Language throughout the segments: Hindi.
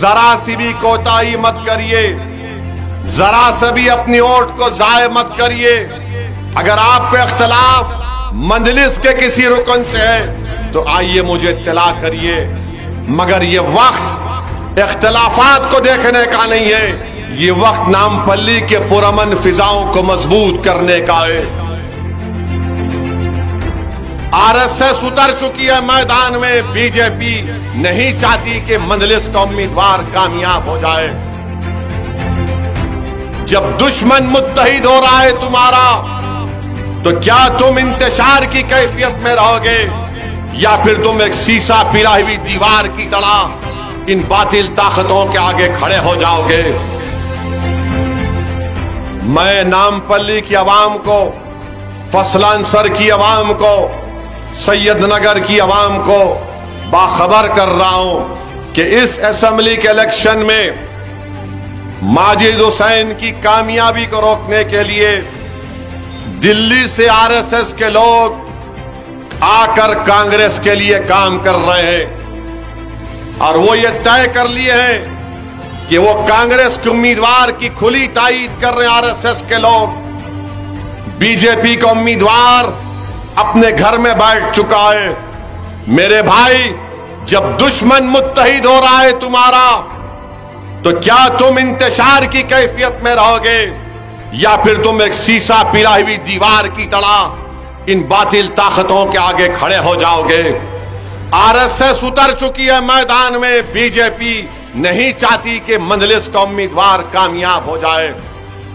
जरा सी भी कोताही मत करिए, जरा से भी अपनी वोट को जाय मत करिए। अगर आपको इख्तिलाफ मंजलिस के किसी रुकन से है तो आइए मुझे इत्तला करिए, मगर ये वक्त इख्तिलाफात को देखने का नहीं है, ये वक्त नामपल्ली के पुरअमन फिजाओं को मजबूत करने का है। आरएसएस उतर चुकी है मैदान में, बीजेपी नहीं चाहती कि मंजलिस का उम्मीदवार कामयाब हो जाए। जब दुश्मन मुत्तहिद हो रहा है तुम्हारा, तो क्या तुम इंतशार की कैफियत में रहोगे या फिर तुम एक शीशा पिलाई हुई दीवार की तरह इन बातिल ताकतों के आगे खड़े हो जाओगे? मैं नामपल्ली की आवाम को, फसलांसर की आवाम को, सैयदनगर की आवाम को बाखबर कर रहा हूं कि इस असेंबली के इलेक्शन में माजिद हुसैन की कामयाबी को रोकने के लिए दिल्ली से आरएसएस के लोग आकर कांग्रेस के लिए काम कर रहे हैं और वो ये तय कर लिए हैं कि वो कांग्रेस के उम्मीदवार की खुली तायीद कर रहे हैं। आरएसएस के लोग, बीजेपी का उम्मीदवार अपने घर में बैठ चुका है। मेरे भाई, जब दुश्मन मुत्तहिद हो रहा है तुम्हारा, तो क्या तुम इंतशार की कैफियत में रहोगे या फिर तुम एक शीशा पिलाई हुई दीवार की तरह इन बातिल ताकतों के आगे खड़े हो जाओगे? आरएसएस उतर चुकी है मैदान में, बीजेपी नहीं चाहती कि मंजलिस का उम्मीदवार कामयाब हो जाए।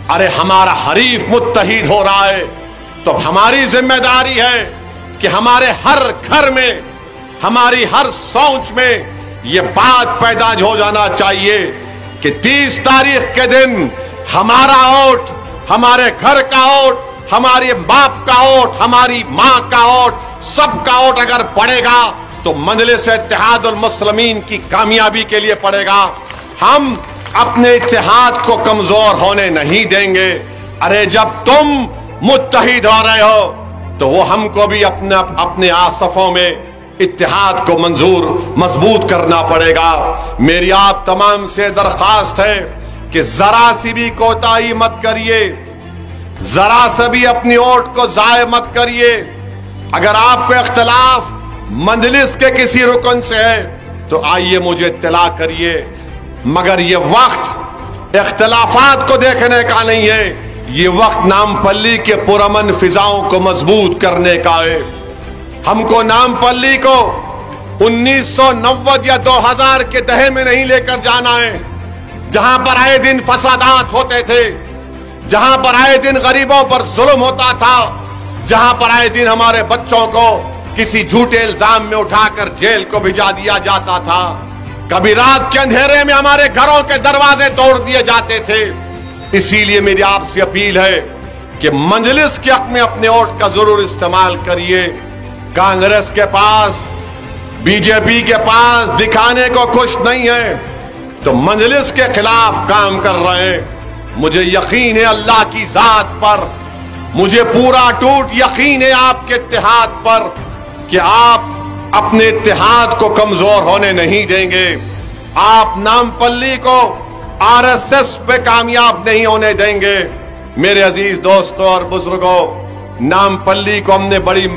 अरे हमारा हरीफ मुत्तहिद हो रहा है तो हमारी जिम्मेदारी है कि हमारे हर घर में, हमारी हर सोच में यह बात पैदा हो जाना चाहिए कि 30 तारीख के दिन हमारा वोट, हमारे घर का वोट, हमारे बाप का वोट, हमारी मां का वोट, सबका वोट अगर पड़ेगा तो मजलिस इत्तेहादुल मुस्लिमीन की कामयाबी के लिए पड़ेगा। हम अपने इत्तेहाद को कमजोर होने नहीं देंगे। अरे जब तुम मुत्तहिद हो रहे हो तो वो हमको भी अपने आसफों में इत्तेहाद को मजबूत करना पड़ेगा। मेरी आप तमाम से दरख्वास्त है कि जरा सी भी कोताही मत करिए, जरा से भी अपनी वोट को जाय मत करिए। अगर आपको इख्तिलाफ मंजलिस के किसी रुकन से है तो आइए मुझे इत्तला करिए, मगर ये वक्त इख्तिलाफात को देखने का नहीं है, ये वक्त नामपल्ली के पुरअमन फिजाओं को मजबूत करने का है। हमको नामपल्ली को 1990 या 2000 के दहे में नहीं लेकर जाना है, जहां पर आए दिन फसादात होते थे, जहां पर आए दिन गरीबों पर जुल्म होता था, जहां पर आए दिन हमारे बच्चों को किसी झूठे इल्जाम में उठाकर जेल को भिजा दिया जाता था। कभी रात के अंधेरे में हमारे घरों के दरवाजे तोड़ दिए जाते थे। इसीलिए मेरी आपसे अपील है कि मंजलिस के हक में अपने वोट का जरूर इस्तेमाल करिए। कांग्रेस के पास, बीजेपी के पास दिखाने को कुछ नहीं है तो मंजलिस के खिलाफ काम कर रहे हैं। मुझे यकीन है अल्लाह की जात पर, मुझे पूरा टूट यकीन है आपके इत्तेहाद पर कि आप अपने इत्तेहाद को कमजोर होने नहीं देंगे। आप नामपल्ली को आरएसएस पे कामयाब नहीं होने देंगे। मेरे अजीज दोस्तों और बुजुर्गों, नामपल्ली को हमने बड़ी